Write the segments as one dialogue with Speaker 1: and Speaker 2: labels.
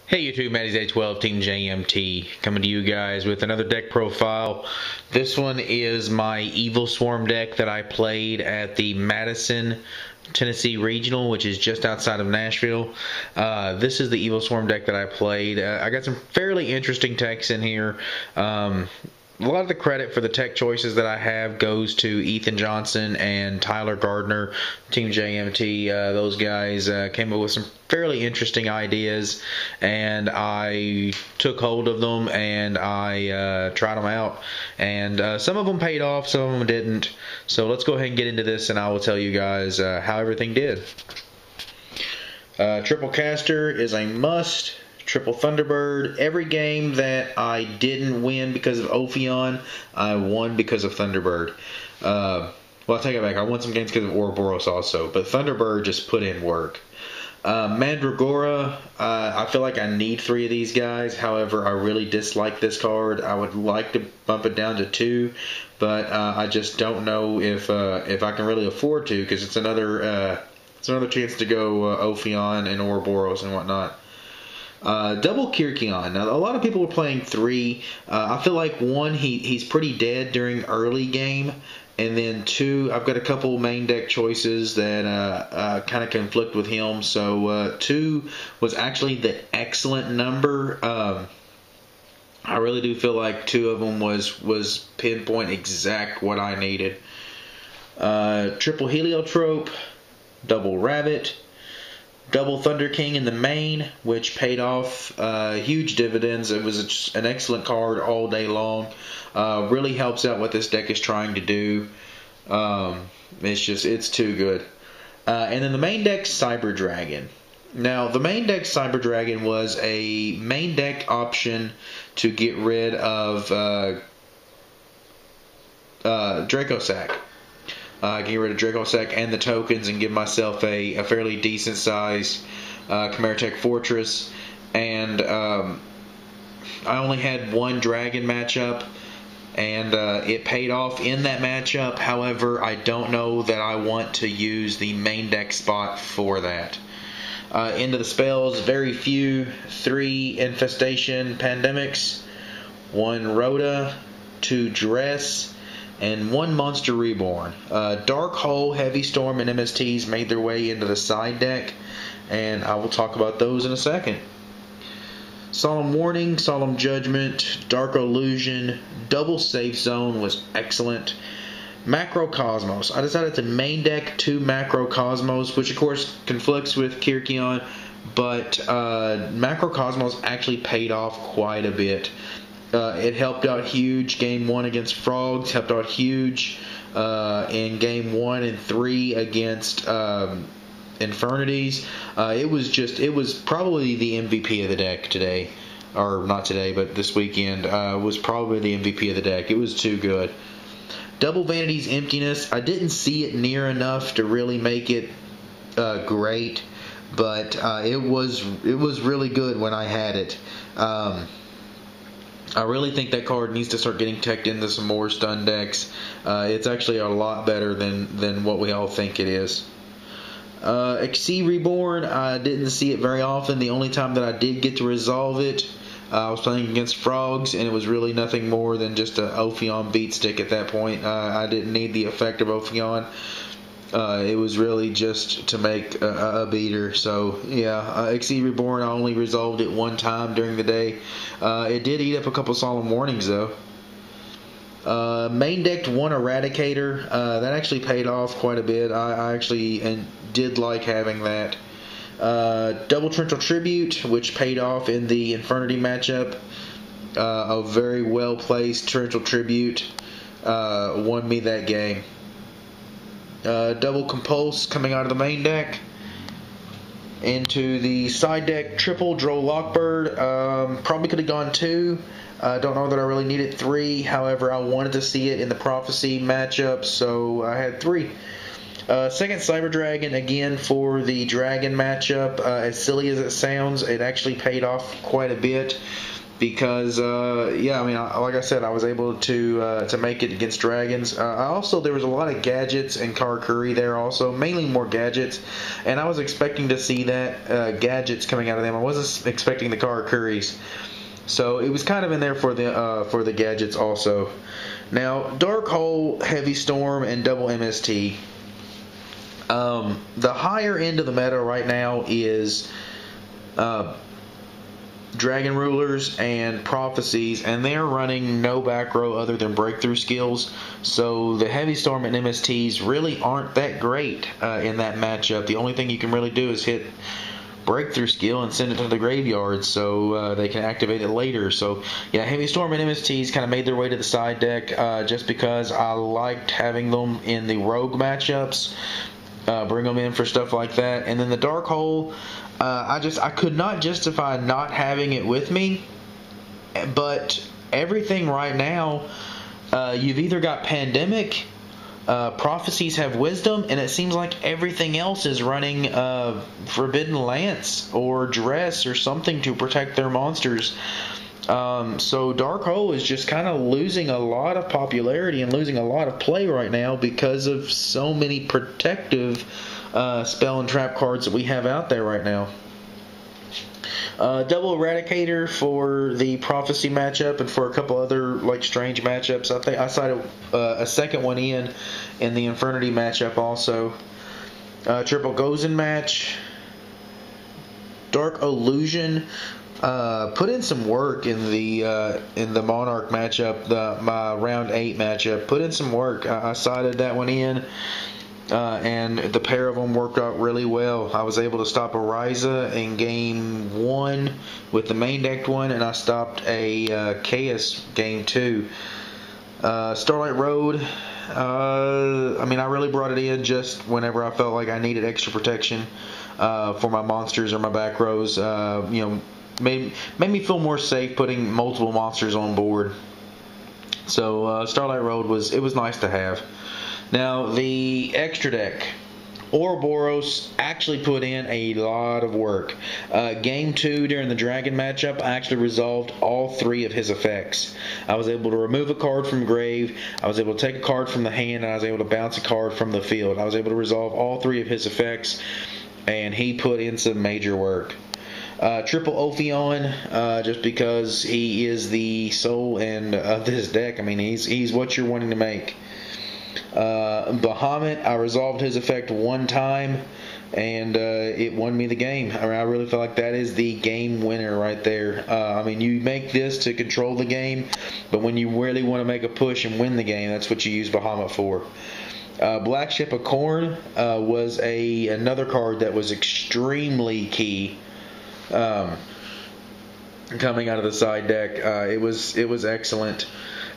Speaker 1: Hey YouTube, Madison Nashville TN coming to you guys with another deck profile. This one is my Evilswarm deck that I played at the Madison Tennessee Regional, which is just outside of Nashville. This is the Evilswarm deck that I played. I got some fairly interesting techs in here. A lot of the credit for the tech choices that I have goes to Ethan Johnson and Tyler Gardner, Team JMT. Those guys came up with some fairly interesting ideas, and I took hold of them and I tried them out. And some of them paid off, some of them didn't. So let's go ahead and get into this, and I will tell you guys how everything did. Triple Caster is a must. Triple Thunderbird. Every game that I didn't win because of Ophion, I won because of Thunderbird. Well, I'll take it back. I won some games because of Ouroboros also, but Thunderbird just put in work. Mandragora, I feel like I need 3 of these guys. However, I really dislike this card. I would like to bump it down to 2, but I just don't know if I can really afford to, because it's another chance to go Ophion and Ouroboros and whatnot. Double Kyrkion. Now, a lot of people are playing 3. I feel like 1, he's pretty dead during early game, and then 2, I've got a couple main deck choices that kind of conflict with him. So 2 was actually the excellent number. I really do feel like 2 of them was pinpoint exact what I needed. Triple Heliotrope, Double Rabbit, Double Thunder King in the main, which paid off huge dividends. It was an excellent card all day long. Really helps out what this deck is trying to do. It's too good. And then the main deck, Cyber Dragon. Now, the main deck Cyber Dragon was a main deck option to get rid of Dracosack. Get rid of Dracosack and the tokens and give myself a fairly decent sized Chimeratech Fortress. And I only had 1 dragon matchup, and it paid off in that matchup. However, I don't know that I want to use the main deck spot for that. Into the spells, very few. 3 Infestation Pandemics, 1 Rhoda, 2 Dress, and 1 Monster Reborn. Dark Hole, Heavy Storm, and MSTs made their way into the side deck, and I will talk about those in a second. Solemn Warning, Solemn Judgment, Dark Illusion, Double Safe Zone was excellent. Macrocosmos. I decided to main deck 2 Macrocosmos, which of course conflicts with Kyrkion, but Macrocosmos actually paid off quite a bit. It helped out huge Game 1 against Frogs, helped out huge in Game 1 and 3 against Infernities. It was probably the MVP of the deck today, or not today, but this weekend was probably the MVP of the deck. It was too good. Double Vanity's Emptiness. I didn't see it near enough to really make it great, but it was really good when I had it. I really think that card needs to start getting teched into some more stun decks. It's actually a lot better than what we all think it is. Xyz Reborn, I didn't see it very often. The only time that I did get to resolve it, I was playing against Frogs, and it was really nothing more than just an Ophion beat stick at that point. I didn't need the effect of Ophion. It was really just to make a beater. So yeah, Xyz Reborn, I only resolved it 1 time during the day. It did eat up a couple Solemn Warnings though. Main decked 1 Eradicator. That actually paid off quite a bit. I actually did like having that. Double Torrential Tribute, which paid off in the Infernity matchup. A very well placed Torrential Tribute won me that game. Double Compulse coming out of the main deck. Into the side deck, triple Droll Lockbird. Probably could have gone 2. Don't know that I really needed 3. However, I wanted to see it in the Prophecy matchup, so I had 3. Second Cyber Dragon, again for the Dragon matchup. As silly as it sounds, it actually paid off quite a bit. because yeah, I mean, like I said, I was able to make it against dragons. There was a lot of gadgets and Karakuri there also, mainly more gadgets, and I was expecting to see that gadgets coming out of them. I wasn't expecting the Karakuris, so it was kind of in there for the gadgets also. Now, Dark Hole, Heavy Storm, and Double MST. The higher end of the meta right now is Dragon Rulers and Prophecies, and they're running no back row other than breakthrough skills. So the Heavy Storm and MSTs really aren't that great in that matchup. The only thing you can really do is hit breakthrough skill and send it to the graveyard so they can activate it later. So yeah, Heavy Storm and MSTs kind of made their way to the side deck just because I liked having them in the rogue matchups. Bring them in for stuff like that. And then the Dark Hole, I could not justify not having it with me, but everything right now, you've either got Pandemic, Prophecies have Wisdom, and it seems like everything else is running Forbidden Lance or Dress or something to protect their monsters. So Dark Hole is just kind of losing a lot of popularity and losing a lot of play right now because of so many protective spell and trap cards that we have out there right now. Double Eradicator for the Prophecy matchup and for a couple other strange matchups. I think I cited a second one in the Infernity matchup also. Triple Gozen match. Dark Illusion. Put in some work in the Monarch matchup, my round 8 matchup. Put in some work. I cited that one in, and the pair of them worked out really well. I was able to stop a Ryza in game 1 with the main decked one, and I stopped a Chaos game 2. Starlight Road. I really brought it in just whenever I felt like I needed extra protection for my monsters or my back rows. Made me feel more safe putting multiple monsters on board. So Starlight Road was nice to have. Now the extra deck, Ouroboros actually put in a lot of work. Game 2 during the Dragon matchup, I actually resolved all 3 of his effects. I was able to remove a card from grave, I was able to take a card from the hand, and I was able to bounce a card from the field. I was able to resolve all 3 of his effects, and he put in some major work. Triple Ophion, just because he is the soul of this deck. I mean, he's what you're wanting to make. Bahamut, I resolved his effect 1 time, and it won me the game. I really feel like that is the game winner right there. You make this to control the game, but when you really want to make a push and win the game, that's what you use Bahamut for. Black Ship of Corn was another card that was extremely key. Coming out of the side deck, it was excellent.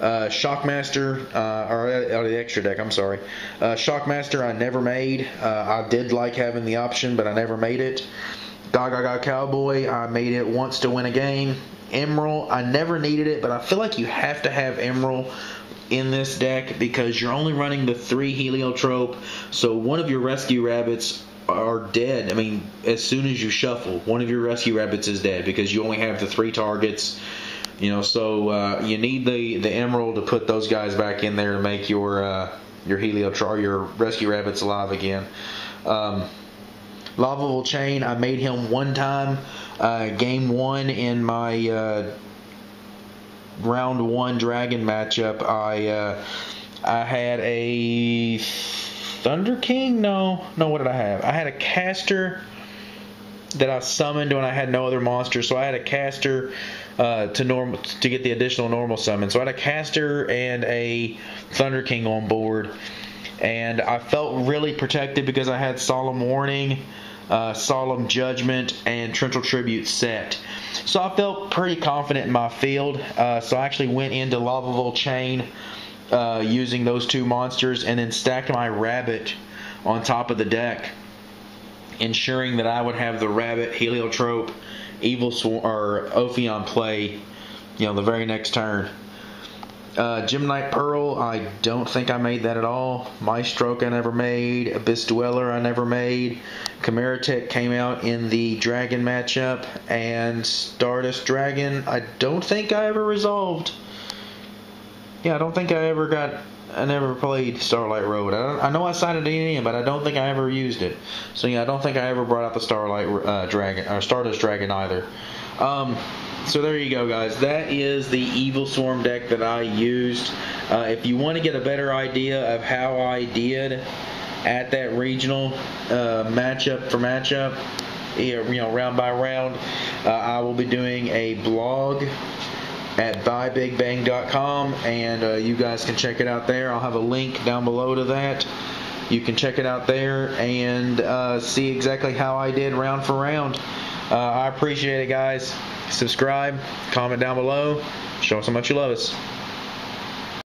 Speaker 1: Shockmaster, or out of the extra deck, I'm sorry. Shockmaster I never made. I did like having the option, but I never made it. Gaga Cowboy, I made it once to win a game. Emerald, I never needed it, but I feel like you have to have Emerald in this deck because you're only running the 3 Heliotrope, so one of your Rescue Rabbits are dead. As soon as you shuffle, one of your Rescue Rabbits is dead because you only have the 3 targets. So you need the Emerald to put those guys back in there to make your Heliotrope or your Rescue Rabbits alive again. Lavable Chain, I made him 1 time. Game 1 in my round 1 Dragon matchup, I had a Thunder King? No, what did I have? I had a Caster that I summoned when I had no other monsters. So I had a Caster to get the additional normal summon. So I had a Caster and a Thunder King on board, and I felt really protected because I had Solemn Warning, Solemn Judgment, and Torrential Tribute set. So I felt pretty confident in my field. So I actually went into Lavable Chain using those 2 monsters, and then stacked my Rabbit on top of the deck, ensuring that I would have the Rabbit, Heliotrope, Evilswarm, or Ophion play, the very next turn. Gemini Pearl, I don't think I made that at all. Maestroke I never made. Abyss Dweller I never made. Chimeratech came out in the Dragon matchup. And Stardust Dragon, I don't think I ever resolved. Yeah, I don't think I never played Starlight Road. I know I signed it in, but I don't think I ever used it. So yeah, I don't think I ever brought out the Starlight Dragon or Stardust Dragon either. So there you go, guys. That is the Evilswarm deck that I used. If you want to get a better idea of how I did at that regional matchup for matchup, round by round, I will be doing a blog at buybigbang.com, and you guys can check it out there. I'll have a link down below to that. You can check it out there and see exactly how I did round for round. I appreciate it, guys. Subscribe, comment down below, show us how much you love us.